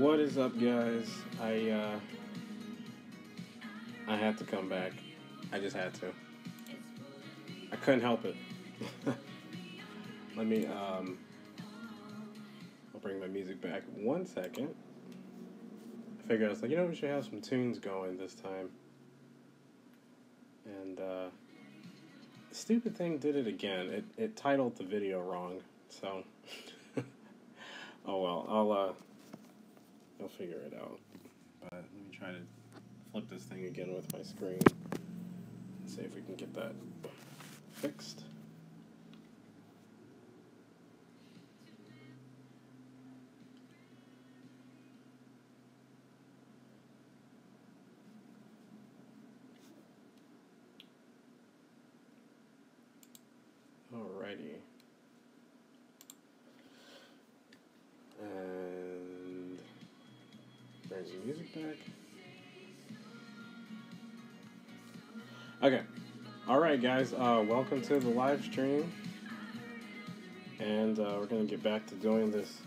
What is up, guys? I had to come back. I just had to. I couldn't help it. Let me I'll bring my music back 1 second. I figured I was like, we should have some tunes going this time. And the stupid thing did it again. It titled the video wrong. So oh well, I'll figure it out. But let me try to flip this thing again with my screen and see if we can get that fixed. Alrighty. And bring the music back. Okay. Alright, guys. Welcome to the live stream. And we're going to get back to doing this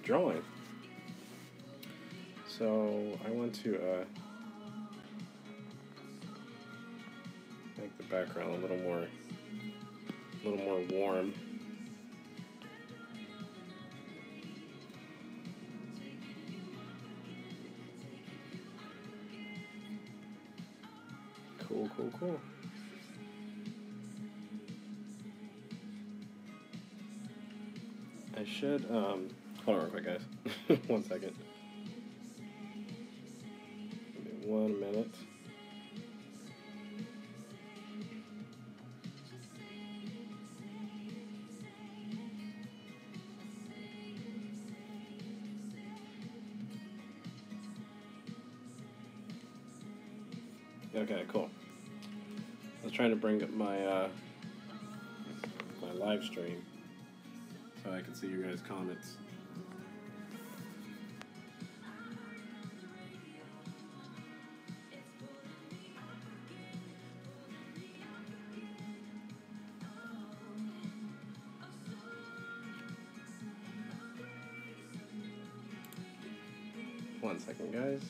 drawing. So I want to make the background a little more warm. Cool. I should, hold on real quick, guys. 1 second. Give me 1 minute. Okay, cool. I was trying to bring up my my live stream so I can see your guys' comments. One second, guys.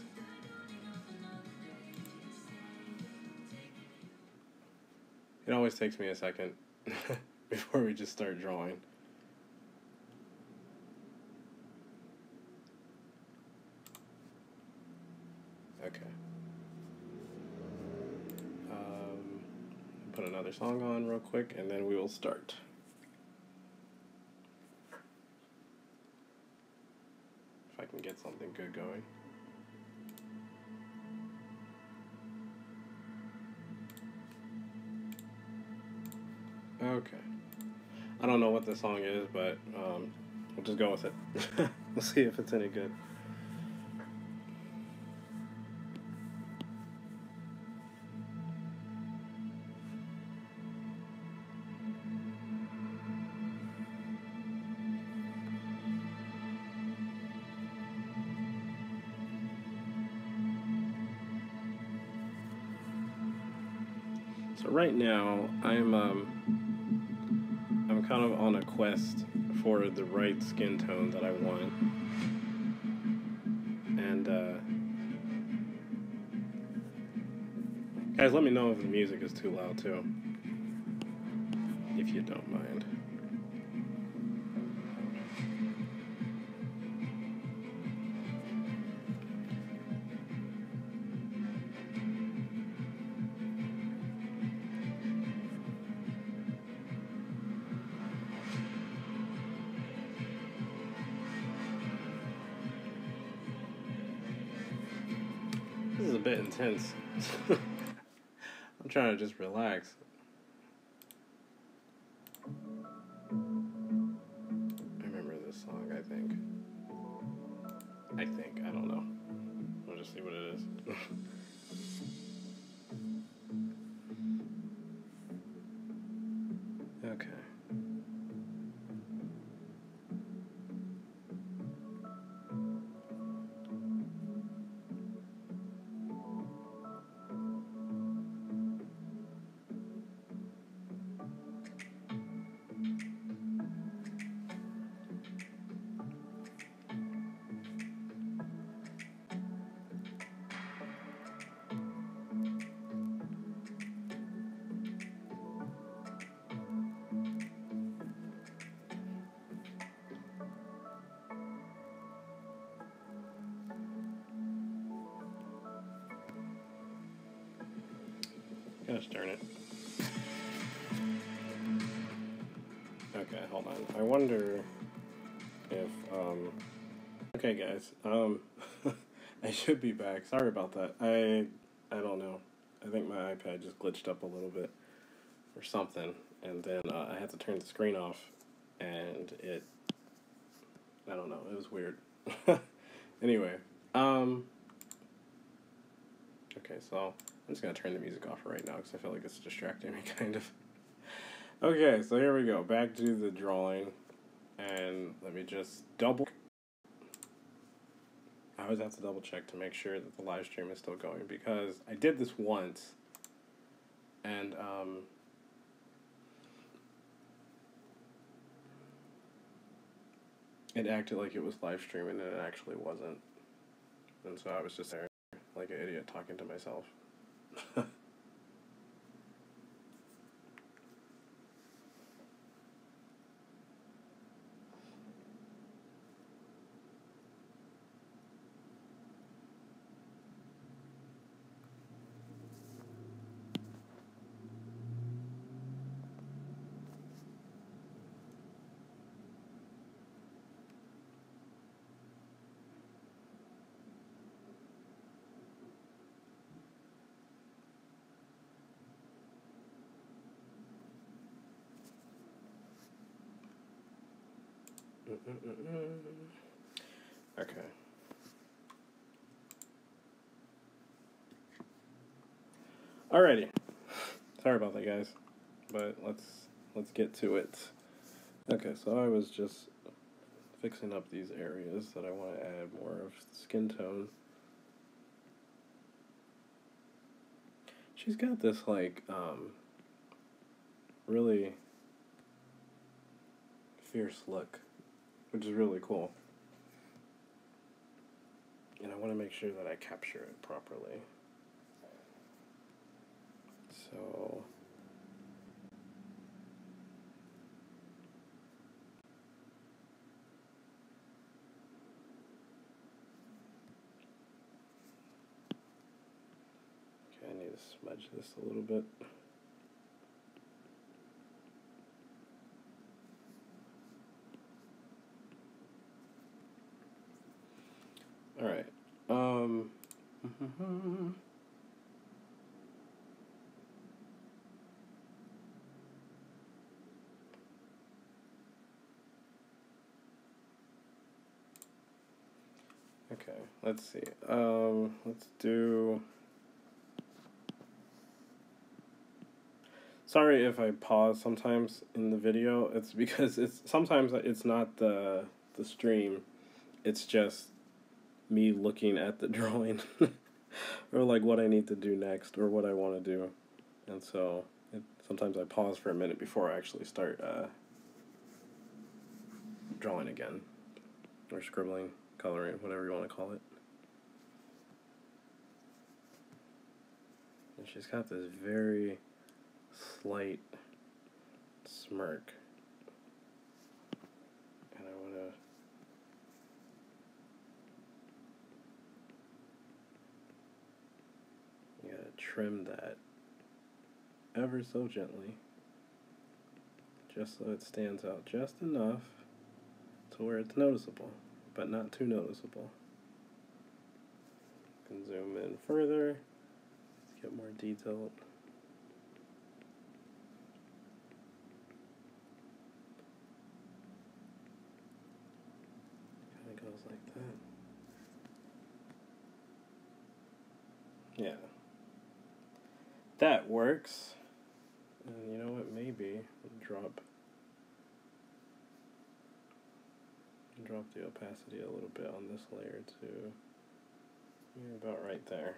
It always takes me a second before we just start drawing. Okay. Put another song on real quick, and then we will start. If I can get something good going. Okay. I don't know what the song is, but we'll just go with it. We'll see if it's any good. So right now, I'm kind of on a quest for the right skin tone that I want. And guys, let me know if the music is too loud too, if you don't mind. This is a bit intense. I'm trying to just relax. I remember this song, I think. I don't know. We'll just see what it is. Okay. Gosh darn it. Okay, hold on. I wonder if, okay guys, I should be back. Sorry about that. I don't know. I think my iPad just glitched up a little bit or something, and then I had to turn the screen off, and I don't know, it was weird. Anyway, okay, so I'm just gonna turn the music off right now because I feel like it's distracting me, kind of. Okay, so here we go, back to the drawing, and let me just I always have to double check to make sure that the live stream is still going, because I did this once, and it acted like it was live streaming and it actually wasn't, and so I was just there like an idiot talking to myself. Okay. Alrighty. Sorry about that, guys, but let's get to it. Okay, so I was just fixing up these areas that I want to add more of skin tone. She's got this like really fierce look, which is really cool. And I want to make sure that I capture it properly. So okay, I need to smudge this a little bit. All right. Okay, let's see. Let's do. Sorry if I pause sometimes in the video. It's because sometimes it's not the stream. It's just me looking at the drawing or like what I need to do next or what I want to do. And so sometimes I pause for a minute before I actually start drawing again, or scribbling, coloring, whatever you want to call it. And she's got this very slight smirk, and I want to trim that ever so gently, just so it stands out just enough to where it's noticeable, but not too noticeable. You can zoom in further to get more detailed. Kind of goes like that. Yeah. That works. And you know what, maybe drop the opacity a little bit on this layer too. You're about right there.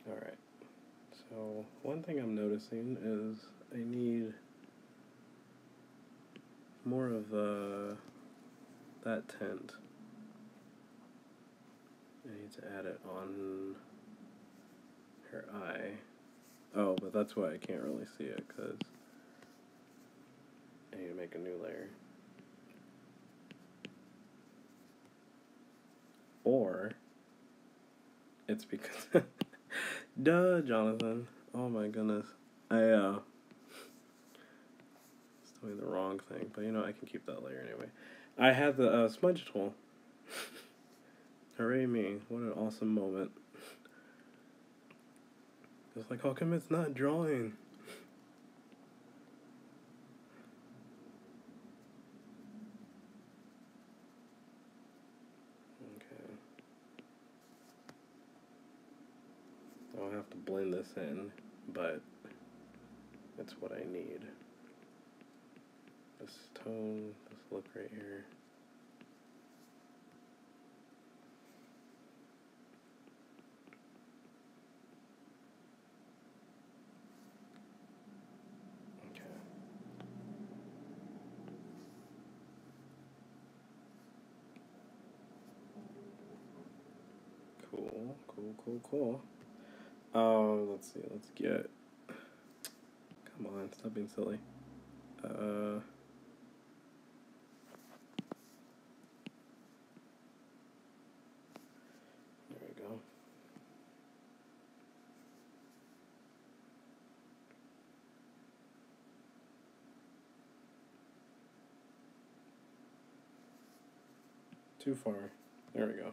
Alright, so one thing I'm noticing is I need more of that tint. I need to add it on her eye. Oh, but that's why I can't really see it, because I need to make a new layer. Or it's because duh, Jonathan. Oh my goodness. I it's doing the wrong thing, but you know I can keep that layer anyway. I had the smudge tool. Hooray me. What an awesome moment. It's like, how come it's not drawing? Okay. I'll have to blend this in, but it's what I need. This tone, this look right here. Cool. Let's see. Let's get. Come on, stop being silly. There we go. Too far. There we go.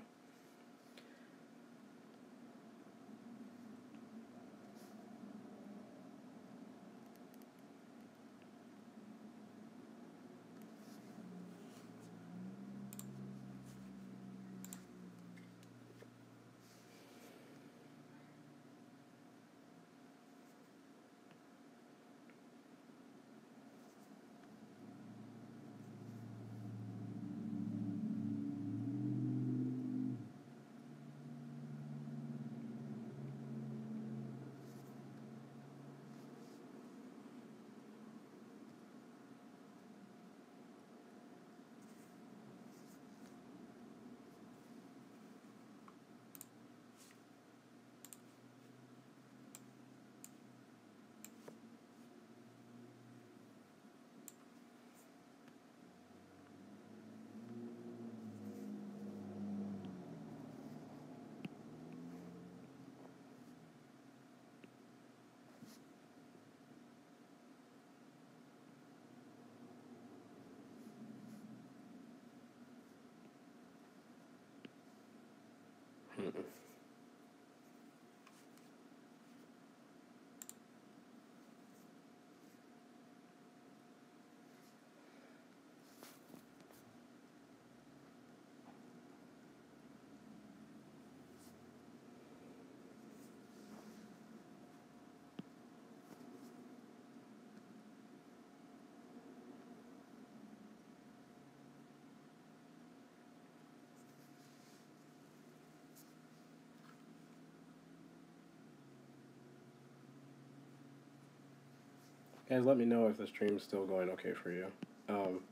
Guys, let me know if the stream's still going okay for you.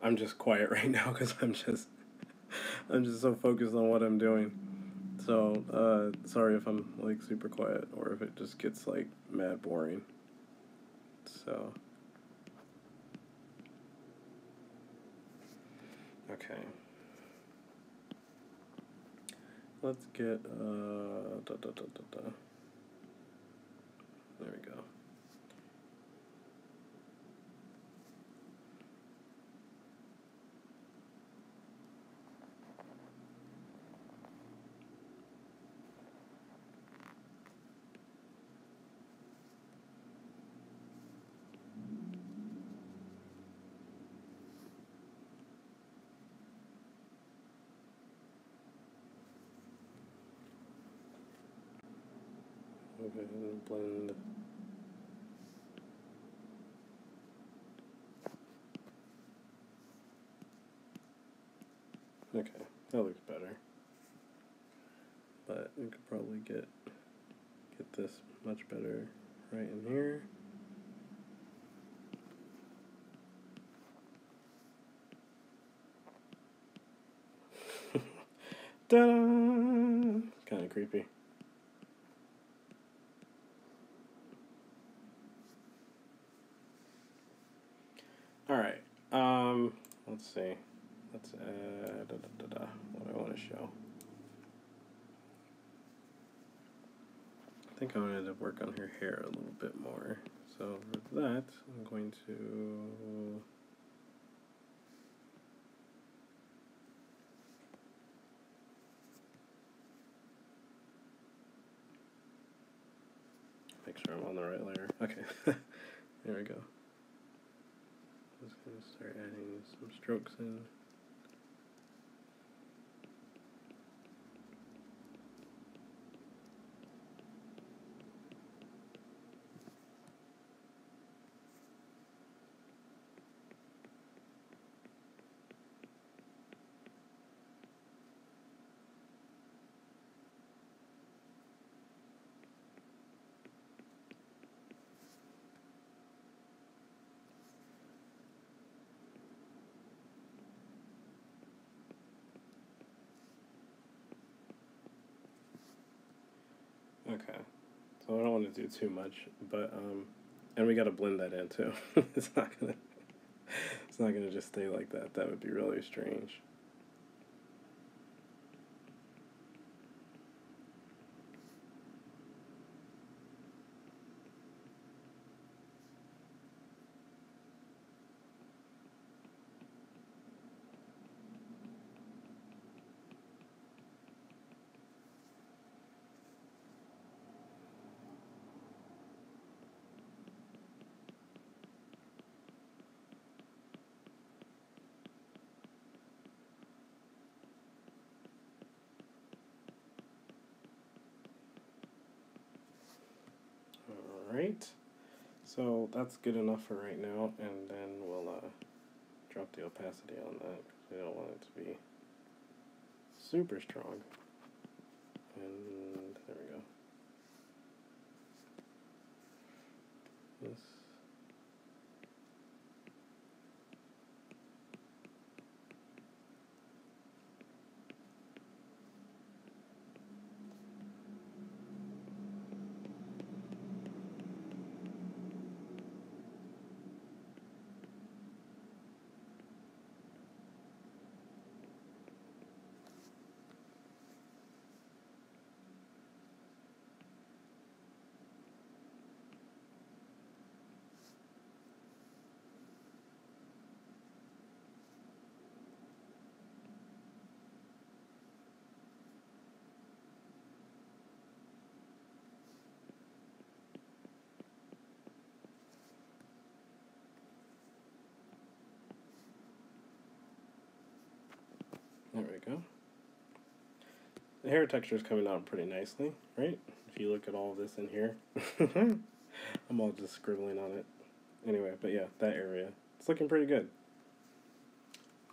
I'm just quiet right now because I'm just so focused on what I'm doing. So, sorry if I'm like super quiet or if it just gets like mad boring. So, okay. Let's get There we go. Okay, and blend. Okay, that looks better. But we could probably get this much better right in here. Ta-da! Kind of creepy. let's see. Let's add what I want to show. I think I wanted to work on her hair a little bit more. So for that, I'm going to make sure I'm on the right layer. Okay, there we go. I'm just going to start adding some strokes in. Okay, so I don't want to do too much, but and we got to blend that in too. It's not gonna just stay like that. That would be really strange. Alright, so that's good enough for right now, and then we'll drop the opacity on that, because we don't want it to be super strong. And there we go. This. There we go. The hair texture is coming out pretty nicely, right? If you look at all of this in here. I'm all just scribbling on it. Anyway, but yeah, that area. It's looking pretty good.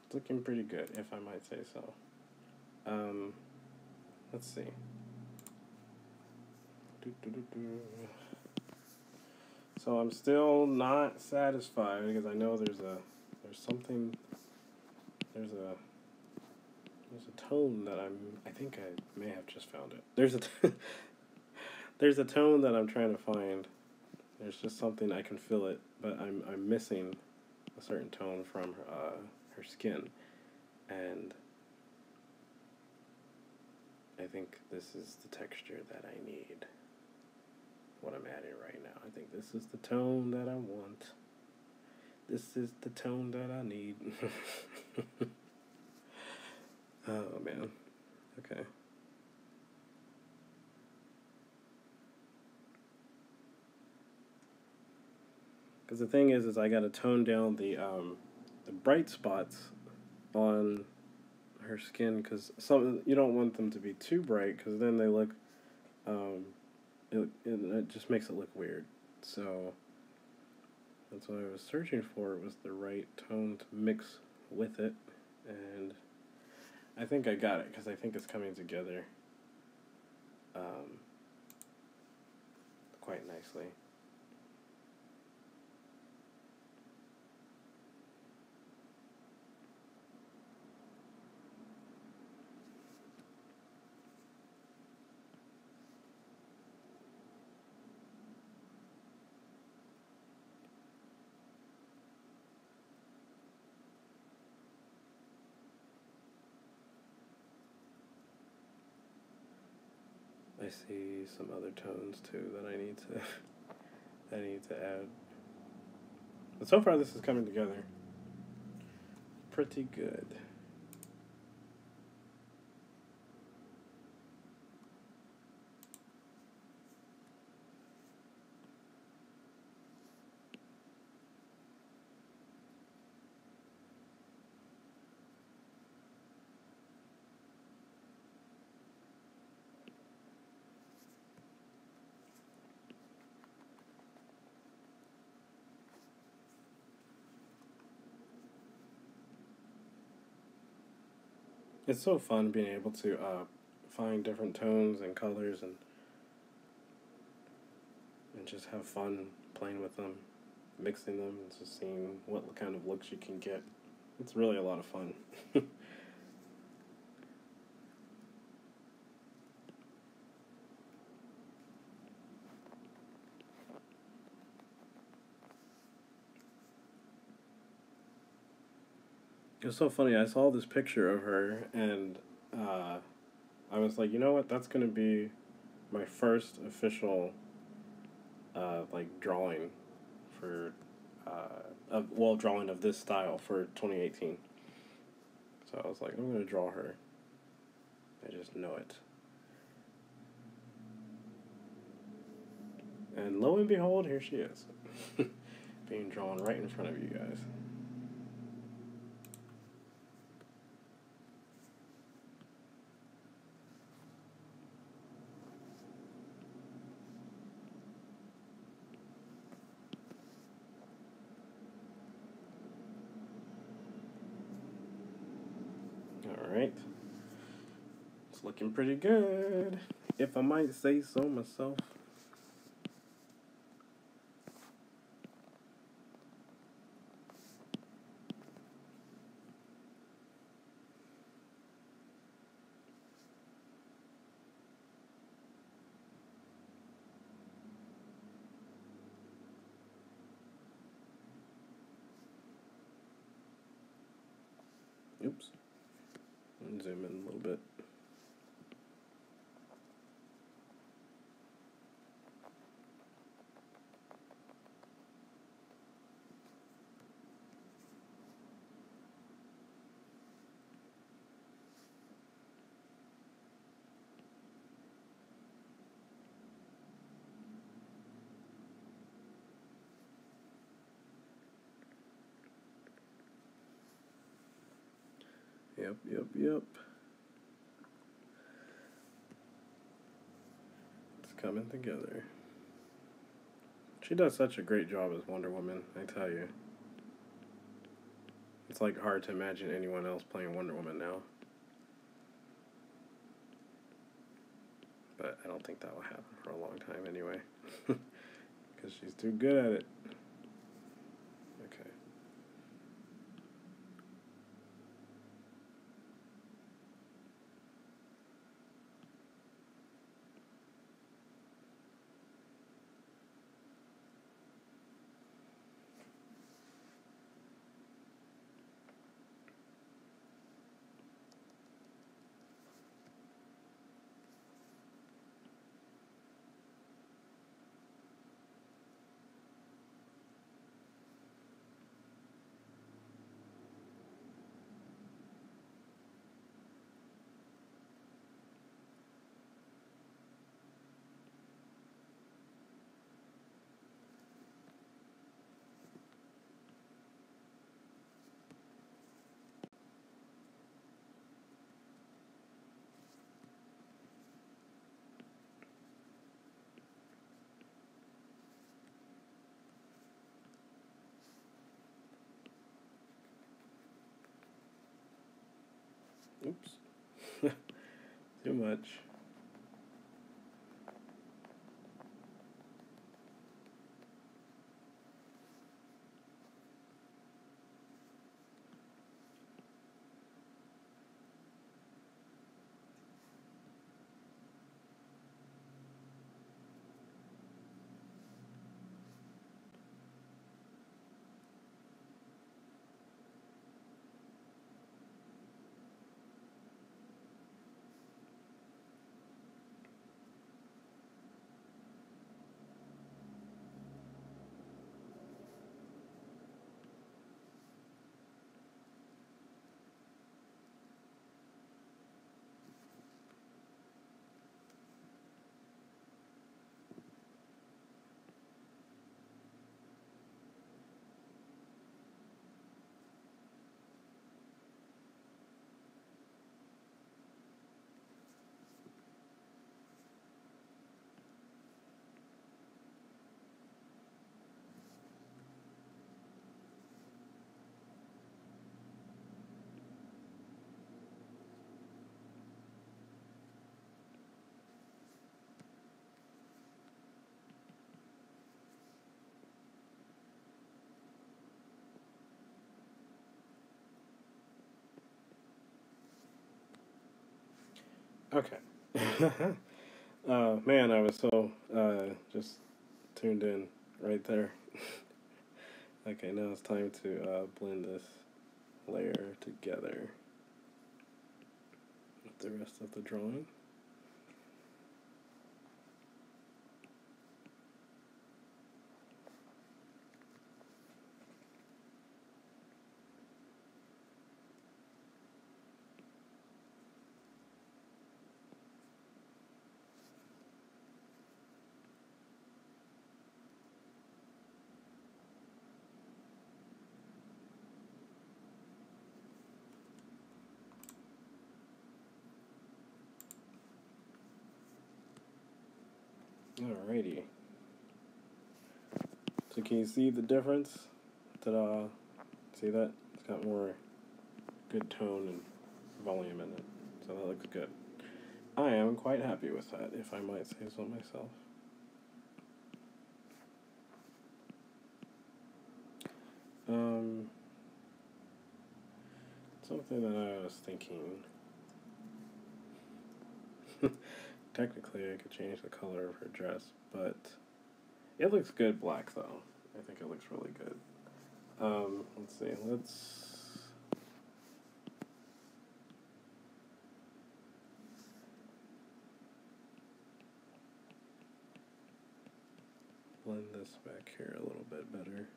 It's looking pretty good, if I might say so. Let's see. So I'm still not satisfied because I know there's a tone that I think I may have just found it. There's a tone that I'm trying to find. There's just something, I can feel it, but I'm missing a certain tone from her skin, and I think this is the texture that I need. What I'm adding right now. I think this is the tone that I want. This is the tone that I need. Oh man. Okay. Because the thing is I got to tone down the bright spots on her skin, because you don't want them to be too bright, because then they look it just makes it look weird. So that's what I was searching for, was the right tone to mix with it, and I think I got it, because I think it's coming together quite nicely. I see some other tones too that I need to add. But so far this is coming together pretty good. It's so fun being able to find different tones and colors and just have fun playing with them, mixing them, and just seeing what kind of looks you can get. It's really a lot of fun. It was so funny. I saw this picture of her, and I was like, you know what? That's gonna be my first official like drawing for drawing of this style for 2018. So I was like, I'm gonna draw her. I just know it. And lo and behold, here she is, being drawn right in front of you guys. Alright. It's looking pretty good, if I might say so myself. Oops. Zoom in a little bit. Yep. It's coming together. She does such a great job as Wonder Woman, I tell you. It's like hard to imagine anyone else playing Wonder Woman now. But I don't think that will happen for a long time anyway. Because she's too good at it. Okay. Oops. Too much. Okay. Man, I was so just tuned in right there. Okay, now it's time to blend this layer together with the rest of the drawing. Alrighty. So can you see the difference? See that? It's got more good tone and volume in it. So that looks good. I am quite happy with that, if I might say so myself. Something that I was thinking. Technically, I could change the color of her dress, but it looks good black, though. I think it looks really good. Let's see. Let's blend this back here a little bit better.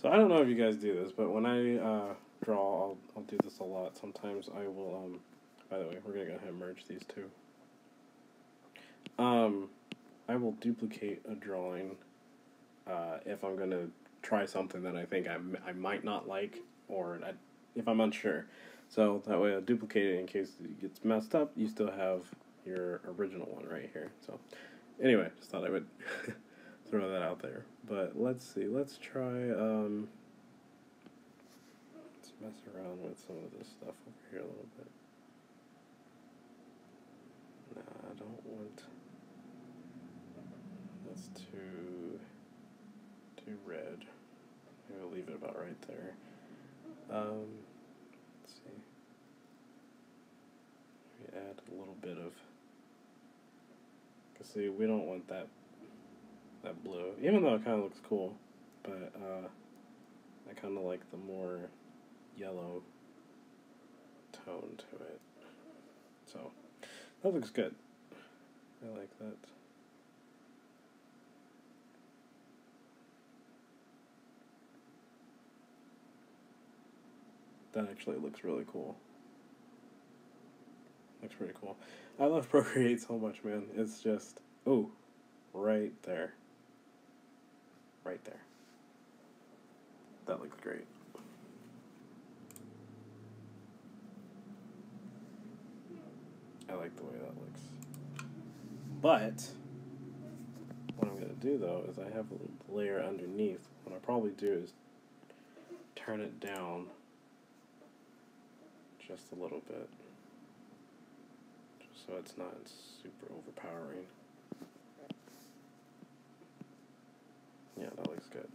So I don't know if you guys do this, but when I draw, I'll do this a lot. Sometimes I will. By the way, we're gonna go ahead and merge these two. I will duplicate a drawing if I'm gonna try something that I think I might not like, or if I'm unsure. So that way I'll duplicate it in case it gets messed up. You still have your original one right here. So anyway, just thought I would throw that out there. But let's see. Let's try. Let's mess around with some of this stuff over here a little bit. Nah, I don't want. That's too red. Maybe we'll leave it about right there. Let's see. Maybe add a little bit of. Cause see, we don't want that blue, even though it kind of looks cool, but I kind of like the more yellow tone to it. So that looks good. I like that. That actually looks really cool. Looks pretty cool. I love Procreate so much, man. It's just, ooh, right there. Right there. That looks great. I like the way that looks. But what I'm going to do, though, is I have a layer underneath. What I'll probably do is turn it down just a little bit, just so it's not super overpowering. Yeah, that looks good.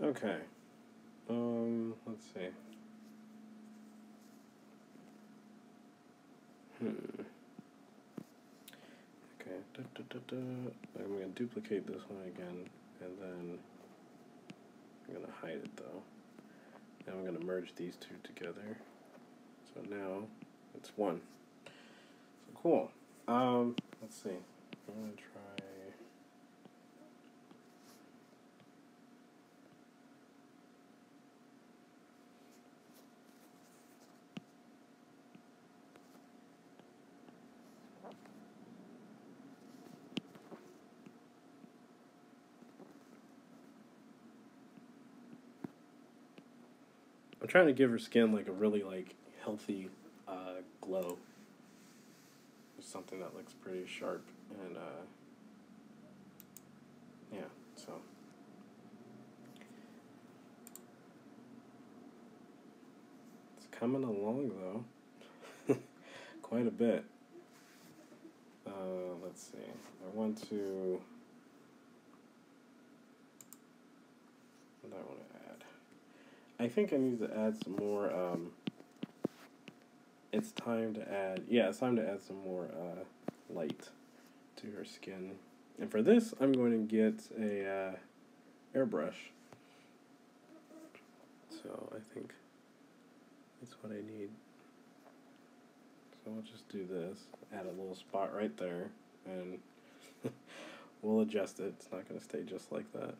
Okay. Let's see. Okay. I'm going to duplicate this one again, and then I'm going to hide it though. And I'm going to merge these two together. So now it's one. So cool. Let's see. I'm going to try. I'm trying to give her skin like a really healthy glow. Just something that looks pretty sharp and yeah, so it's coming along though. quite a bit. Let's see. I want to... What do I want to add? I think I need to add some more... it's time to add... Yeah, it's time to add some more light to her skin. And for this, I'm going to get a airbrush. So I think that's what I need. So I'll just do this, add a little spot right there, and we'll adjust it. It's not going to stay just like that.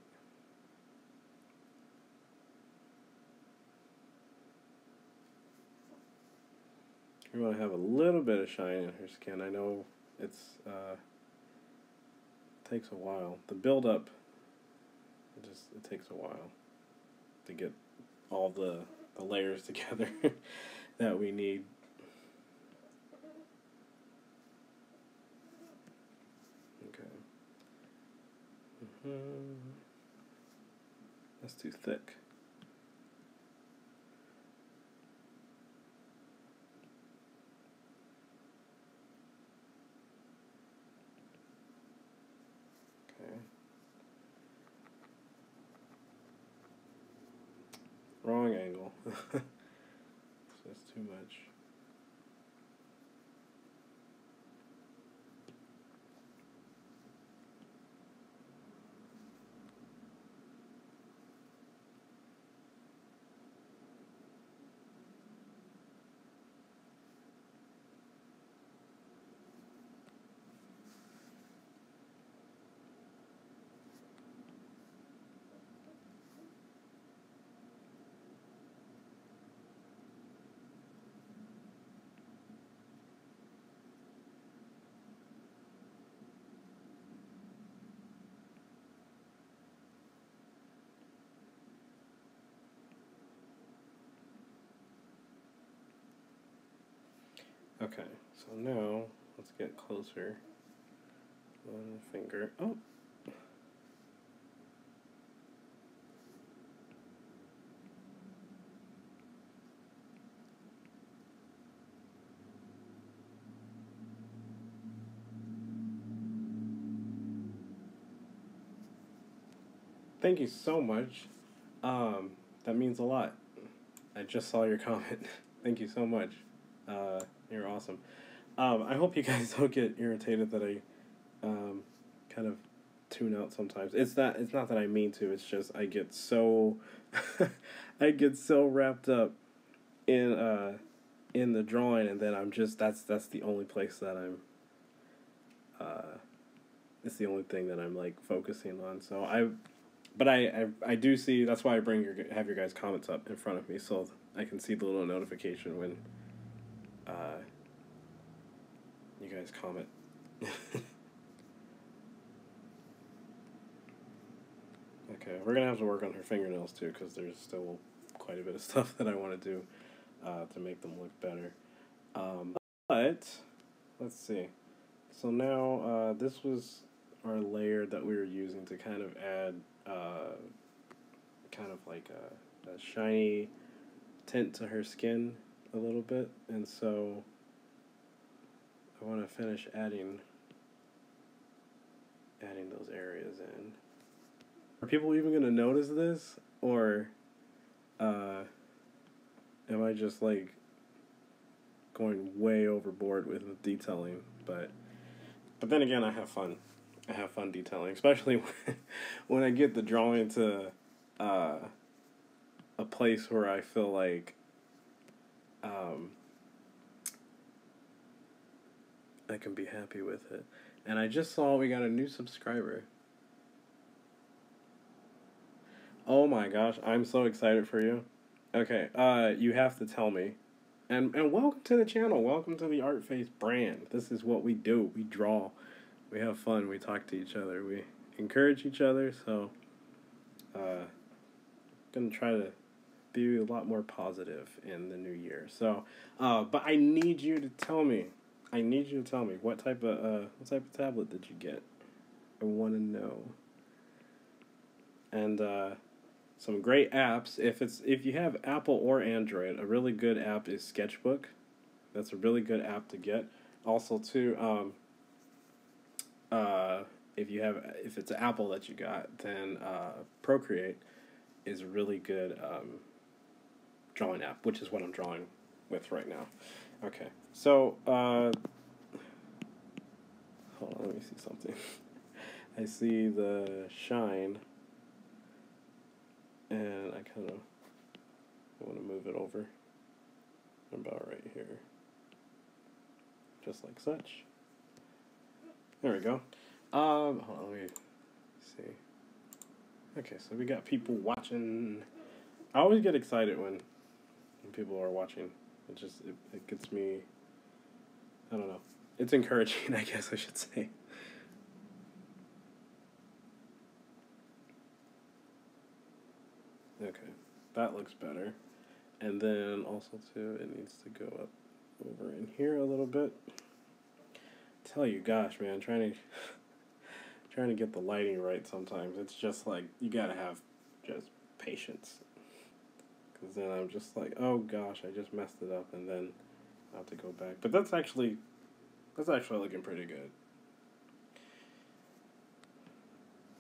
We want to have a little bit of shine in her skin. I know it's takes a while. The build up, it takes a while to get all the layers together that we need. Okay. That's too thick. Wrong angle. That's too much. Okay, so now let's get closer. One finger. Oh! Thank you so much. That means a lot. I just saw your comment. Thank you so much. You're awesome. I hope you guys don't get irritated that I kind of tune out sometimes. It's not that I mean to. It's just I get so I get so wrapped up in the drawing, and then I'm just that's the only place that I'm it's the only thing that I'm like focusing on. So I do see, that's why I have your guys' comments up in front of me so I can see the little notification when you guys comment. Okay, we're gonna have to work on her fingernails too, because there's still quite a bit of stuff that I want to do to make them look better. But let's see. So now this was our layer that we were using to kind of add kind of like a shiny tint to her skin a little bit, and so I want to finish adding those areas in. Are people even going to notice this, or am I just like going way overboard with detailing? But then again, I have fun. I have fun detailing, especially when I get the drawing to a place where I feel like I can be happy with it. And I just saw we got a new subscriber. Oh my gosh, I'm so excited for you. Okay, you have to tell me. And welcome to the channel. Welcome to the Art Face brand. This is what we do. We draw. We have fun. We talk to each other. We encourage each other. So, gonna try to be a lot more positive in the new year. So, but I need you to tell me. I need you to tell me what type of tablet did you get? I want to know. And some great apps. If you have Apple or Android, a really good app is Sketchbook. That's a really good app to get. Also, too, if it's Apple that you got, then Procreate is a really good drawing app, which is what I'm drawing with right now. Okay, so hold on, let me see something. I see the shine, and I kind of want to move it over about right here, just like such. There we go. Hold on, let me see. Okay, so we got people watching. I always get excited when people are watching. It gets me, I don't know. It's encouraging, I guess I should say. Okay, that looks better. And then also too, it needs to go up over in here a little bit. Tell you, gosh, man, trying to get the lighting right sometimes. It's just like, you gotta have just patience. Because then I'm just like, oh gosh, I just messed it up, and then I have to go back. But that's actually looking pretty good.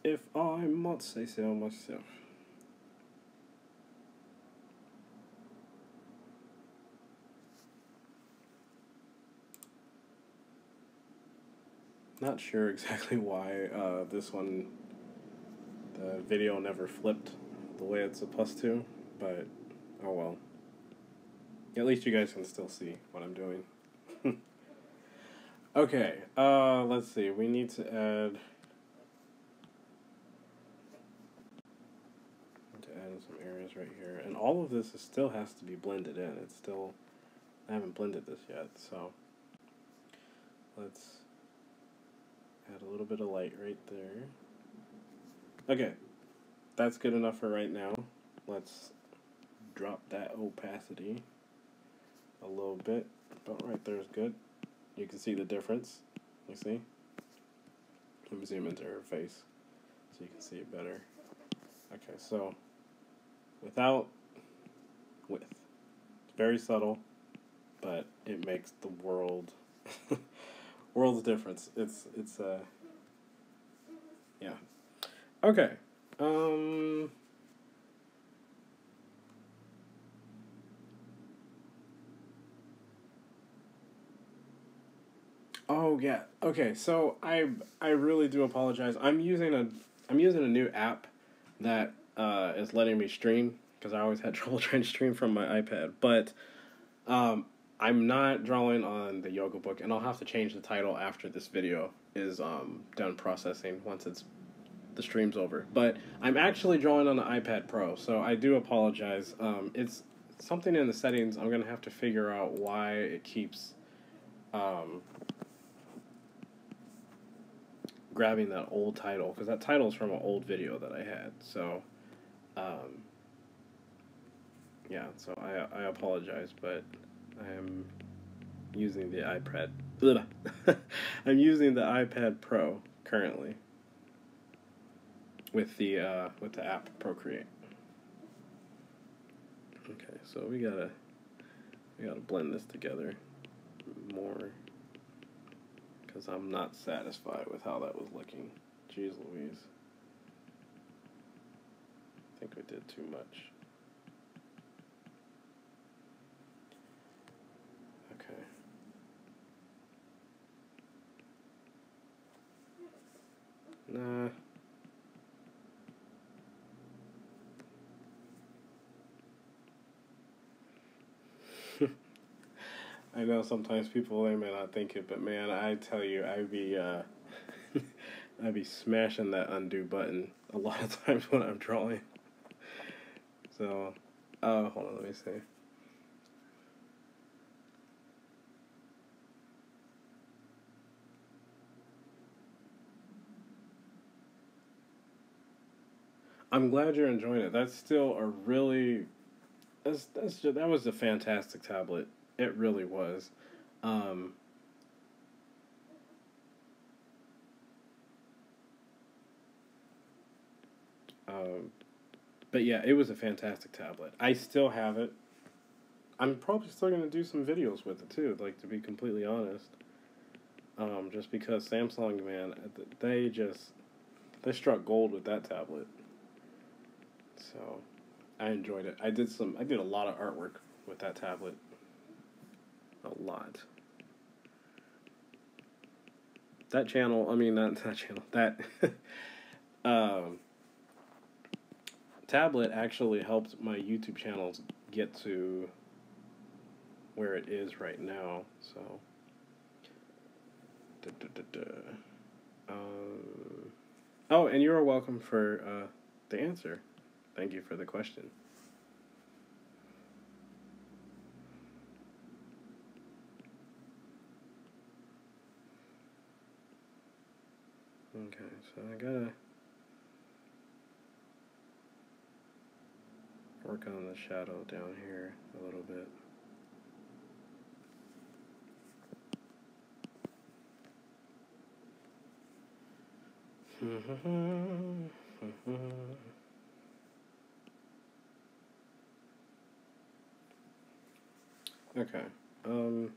If I must say so myself. Not sure exactly why this one, the video never flipped the way it's supposed to, but oh well. At least you guys can still see what I'm doing. Okay, let's see. We need to add some areas right here, and all of this still has to be blended in. I haven't blended this yet, so let's add a little bit of light right there. Okay, that's good enough for right now. Let's drop that opacity a little bit. About right there is good. You can see the difference. You see? Let me zoom into her face so you can see it better. Okay, so without with. It's very subtle, but it makes the world's difference. It's yeah. Okay. Oh yeah. Okay. So I really do apologize. I'm using a new app that is letting me stream, because I always had trouble trying to stream from my iPad. But I'm not drawing on the yoga book, and I'll have to change the title after this video is done processing, once the stream's over. But I'm actually drawing on the iPad Pro, so I do apologize. It's something in the settings. I'm gonna have to figure out why it keeps grabbing that old title, because that title is from an old video that I had. So yeah, so I apologize, but I am using the iPad. I'm using the iPad Pro currently with the app Procreate. Okay, so we gotta blend this together more, because I'm not satisfied with how that was looking. Jeez Louise. I think we did too much. Okay. Nah. I know sometimes people, they may not think it, but man, I tell you, I'd be smashing that undo button a lot of times when I'm drawing. So, hold on, let me see. I'm glad you're enjoying it. That's still a really, that was a fantastic tablet. It really was. But yeah, it was a fantastic tablet. I still have it. I'm probably still gonna do some videos with it too. Like, to be completely honest, just because Samsung, man, they struck gold with that tablet. So I enjoyed it. I did a lot of artwork with that tablet. A lot. That channel, I mean, not that channel, that um, tablet actually helped my YouTube channels get to where it is right now. So, da, da, da, da. Oh, and you're welcome for the answer. Thank you for the question. Okay, so I gotta work on the shadow down here a little bit. Okay. Let's.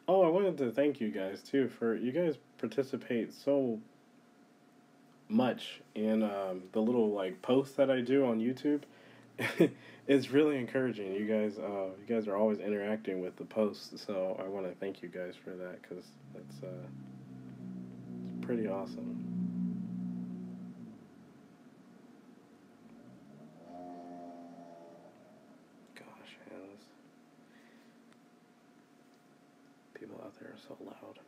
Oh, I wanted to thank you guys too for you guys participate so much in the little like posts that I do on YouTube. It's really encouraging. You guys are always interacting with the posts, so I want to thank you guys for that because it's pretty awesome. Gosh, man, people out there are so loud.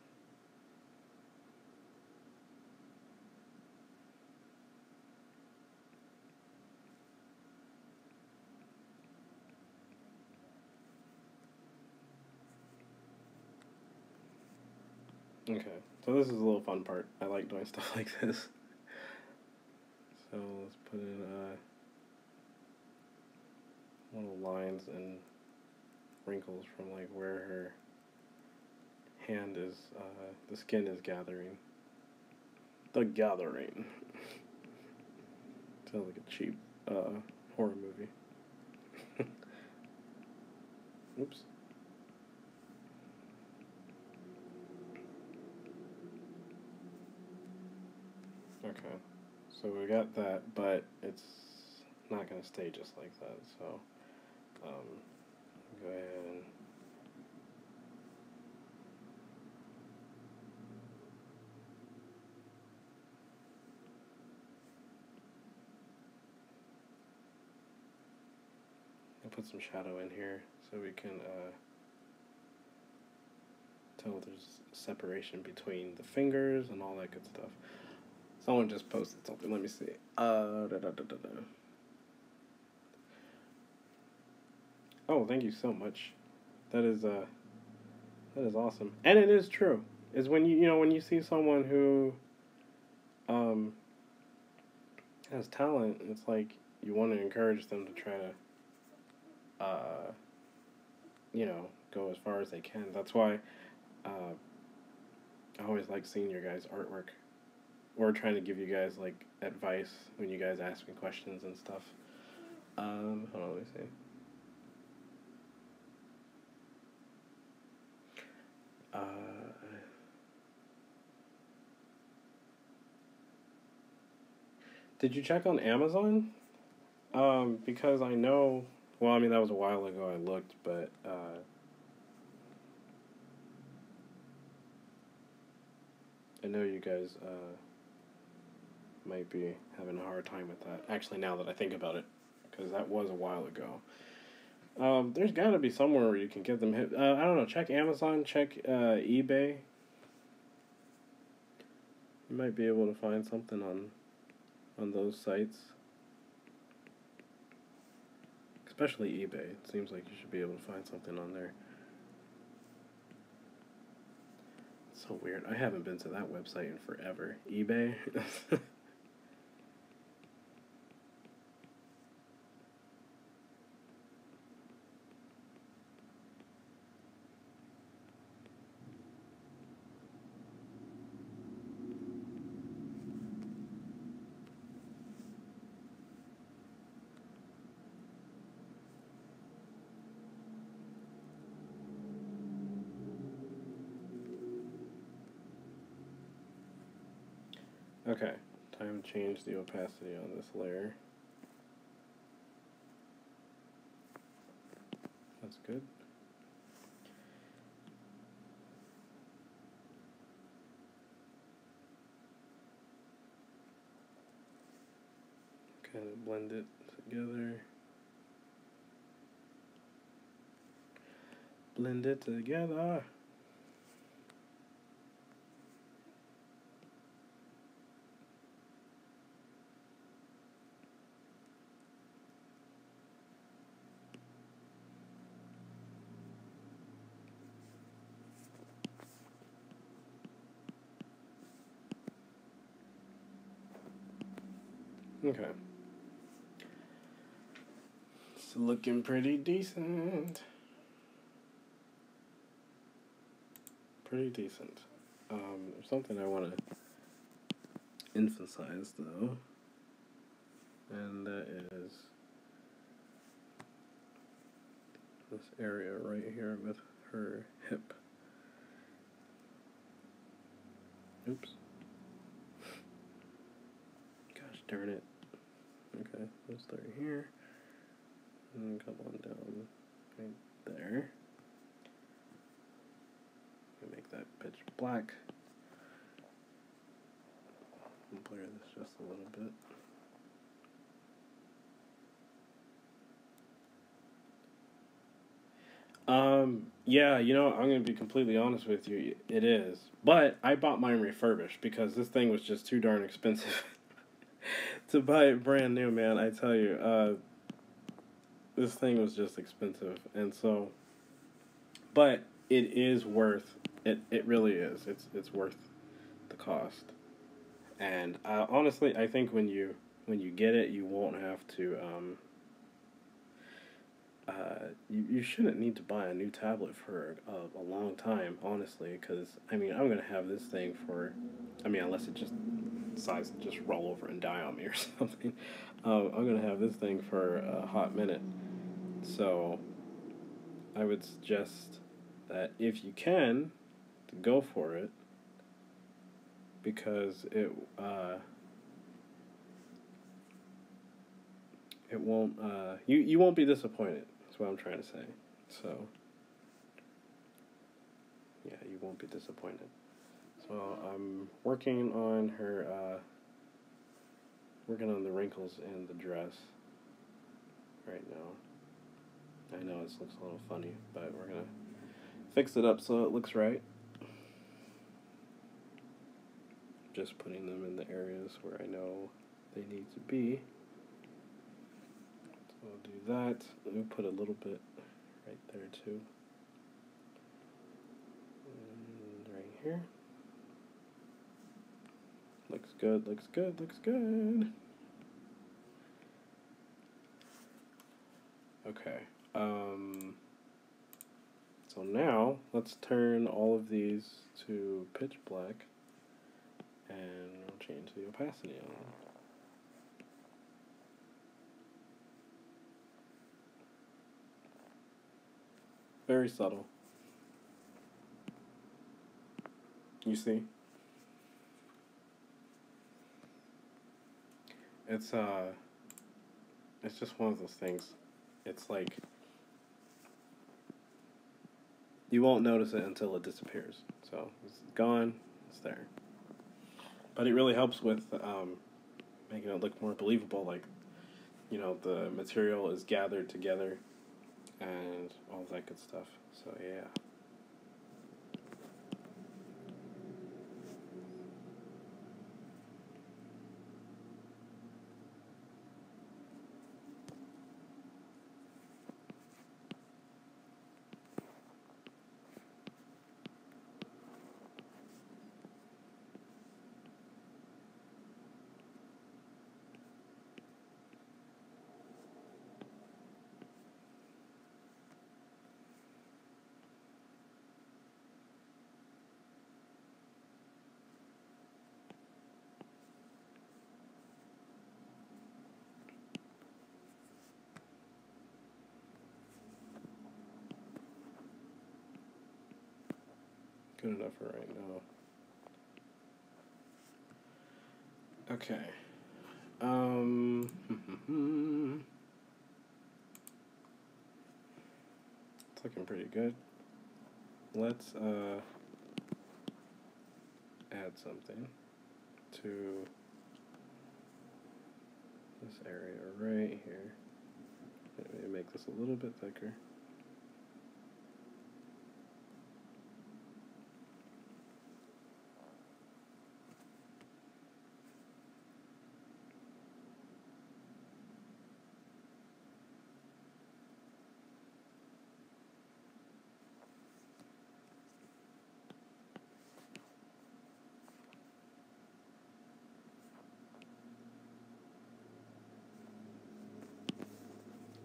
Okay, so this is a little fun part. I like doing stuff like this. So let's put in little lines and wrinkles from like where her hand is, the skin is gathering. The Gathering. Sounds like a cheap horror movie. Oops. Okay. So we got that, but it's not going to stay just like that. So, go ahead and put some shadow in here so we can tell there's separation between the fingers and all that good stuff. Someone just posted something. Let me see. Oh, thank you so much. That is awesome, and it is true. Is when when you see someone who um has talent, it's like you want to encourage them to try to go as far as they can. That's why I always like seeing your guys' artwork or trying to give you guys like advice when you guys ask me questions and stuff. Hold on, let me see. Did you check on Amazon? Because I know. Well, I mean that was a while ago. I looked, but I know you guys might be having a hard time with that. Actually, now that I think about it, because that was a while ago. There's got to be somewhere where you can get them hit. I don't know. Check Amazon. Check eBay. You might be able to find something on those sites. Especially eBay. It seems like you should be able to find something on there. So weird. I haven't been to that website in forever. eBay? Okay, time to change the opacity on this layer. That's good. Kind of blend it together. Blend it together. Okay. It's looking pretty decent. Pretty decent. There's something I want to emphasize though, and that is this area right here with her hip. Oops. Gosh darn it. Okay, let's start here. And come on down right there. Make that pitch black. And blur this just a little bit. Yeah, you know, I'm gonna be completely honest with you. It is, but I bought mine refurbished because this thing was just too darn expensive to buy it brand new, man. I tell you, this thing was just expensive, and so, but it is worth it. It really is. It's worth the cost. And honestly, I think when you get it, you won't have to. You shouldn't need to buy a new tablet for a long time, honestly, because I mean I'm gonna have this thing for, I mean unless it just decides to just roll over and die on me or something, I'm gonna have this thing for a hot minute. So I would suggest that if you can, to go for it, because it won't you won't be disappointed. That's what I'm trying to say. So yeah, you won't be disappointed. So I'm working on her working on the wrinkles in the dress right now. I know this looks a little funny, but we're gonna fix it up so it looks right. Just putting them in the areas where I know they need to be. So I'll do that. Let me put a little bit right there too. And right here. Looks good, looks good, looks good. Okay. So now let's turn all of these to pitch black, and we'll change the opacity on them. Very subtle. You see? It's just one of those things. It's like you won't notice it until it disappears. So it's gone, it's there. But it really helps with making it look more believable, like, you know, the material is gathered together and all that good stuff. So yeah. good enough for right now. Okay. It's looking pretty good. Let's add something to this area right here. Maybe make this a little bit thicker.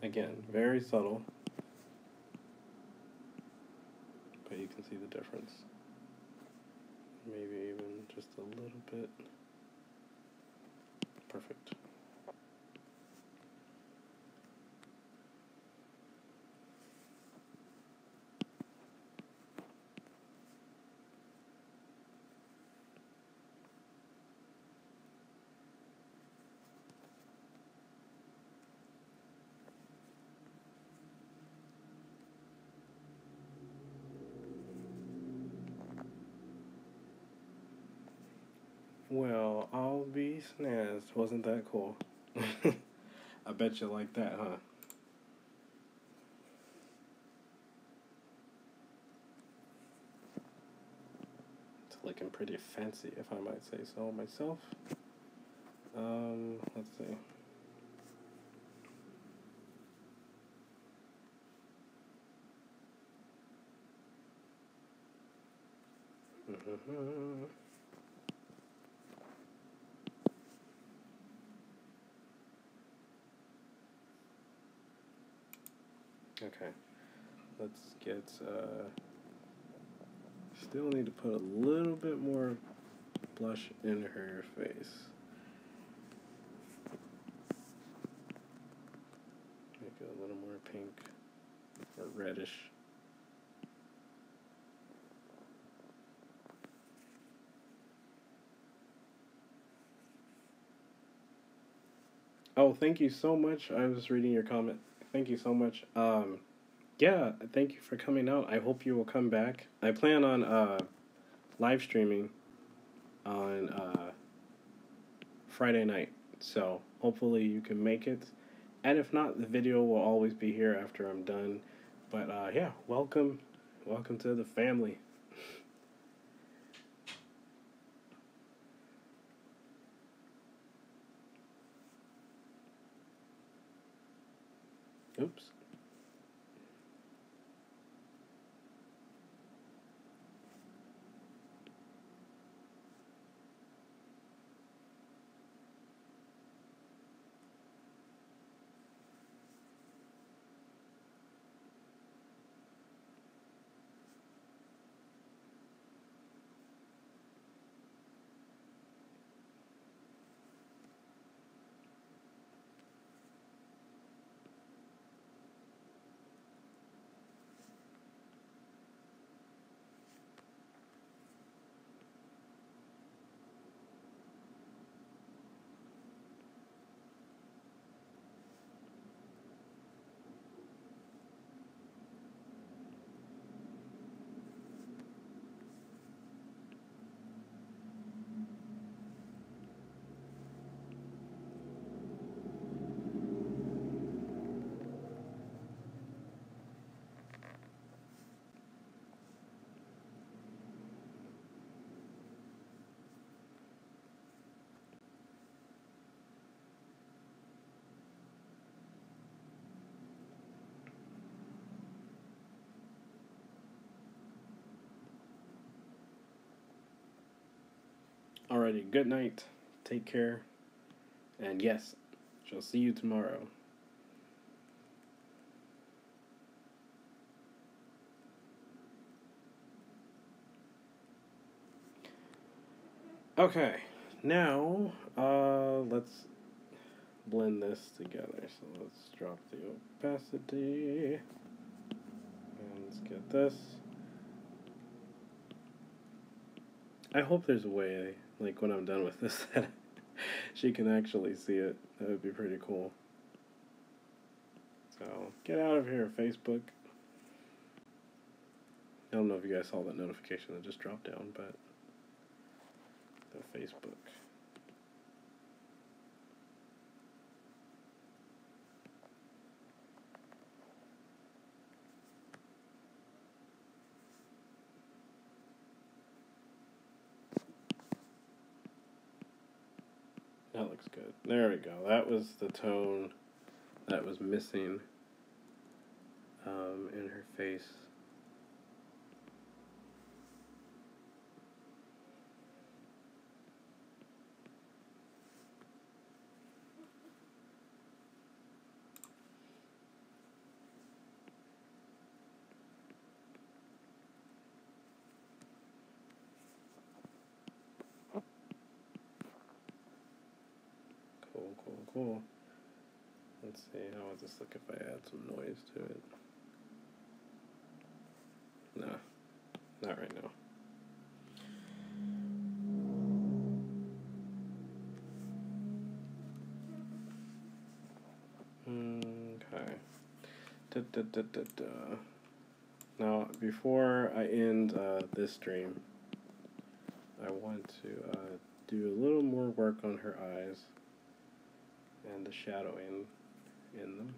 Again, very subtle, but you can see the difference. Maybe even just a little bit. Perfect. Well, I'll be snazzed. Wasn't that cool? I bet you like that, huh? It's looking pretty fancy, if I might say so myself. Let's see. Okay, let's get, still need to put a little bit more blush in her face. Make it a little more pink or reddish. Oh, thank you so much. I was reading your comment. Thank you so much. Yeah, thank you for coming out. I hope you will come back. I plan on live streaming on Friday night, so hopefully you can make it. And if not, the video will always be here after I'm done. But yeah, welcome to the family. Oops. Alrighty, good night. Take care. And yes, shall see you tomorrow. Okay, now let's blend this together. So let's drop the opacity. And let's get this. I hope there's a way, like when I'm done with this, that she can actually see it. That would be pretty cool. So, get out of here, Facebook. I don't know if you guys saw that notification that just dropped down, but the Facebook. That looks good. There we go. That was the tone that was missing in her face. Cool. Let's see, how would this look if I add some noise to it? Nah, not right now. Okay. Now, before I end this stream, I want to do a little more work on her eyes and the shadowing in them.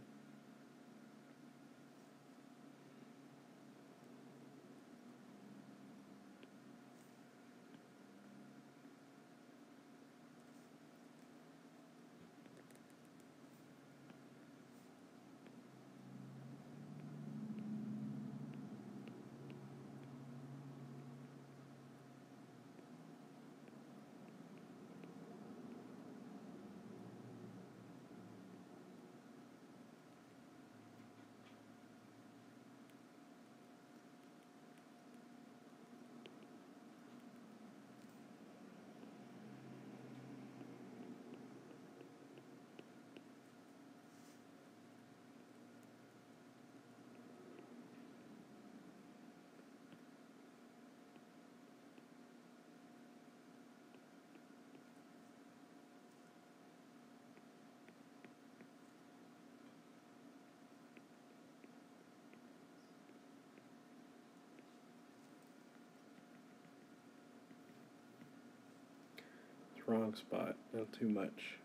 Wrong spot, not too much.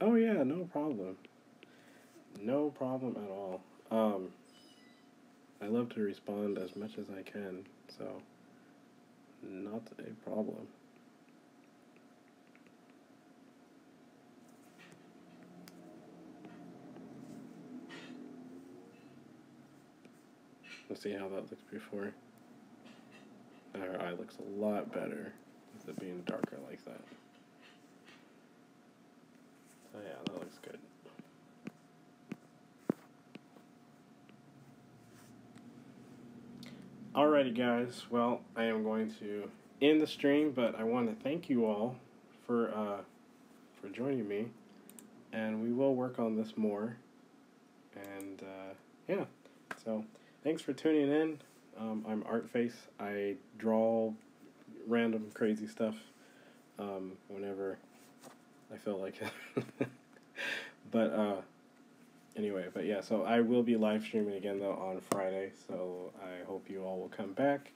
Oh yeah, no problem. No problem at all. I love to respond as much as I can, so not a problem. Let's see how that looks before. Now her eye looks a lot better with it being darker like that. So yeah, that looks good. Alrighty guys, well, I am going to end the stream, but I want to thank you all for joining me, and we will work on this more, and yeah, so thanks for tuning in. I'm Artface. I draw random crazy stuff whenever I feel like it. But anyway, but yeah, so I will be live streaming again though on Friday, so I hope you all will come back.